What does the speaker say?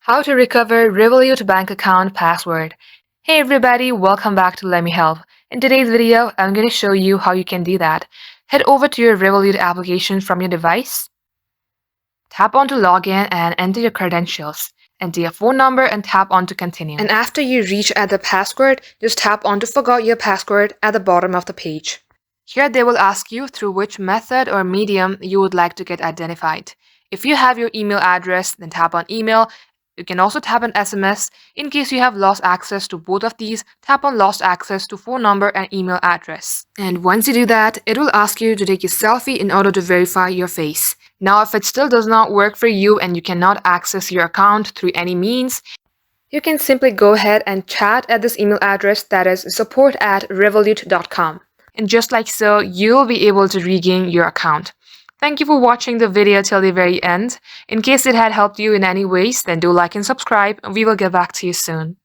How to recover Revolut bank account password. Hey everybody, welcome back to Let Me Help. In today's video, I'm going to show you how you can do that. Head over to your Revolut application from your device. Tap onto login and enter your credentials. Enter your phone number and tap onto continue. And after you reach at the password, just tap onto forgot your password at the bottom of the page. Here they will ask you through which method or medium you would like to get identified. If you have your email address, then tap on email. You can also tap on SMS. In case you have lost access to both of these, tap on lost access to phone number and email address. And once you do that, it will ask you to take a selfie in order to verify your face. Now, if it still does not work for you and you cannot access your account through any means, you can simply go ahead and chat at this email address, that is support@revolut.com. And just like so, you'll be able to regain your account. Thank you for watching the video till the very end. In case it had helped you in any ways, then do like and subscribe, and we will get back to you soon.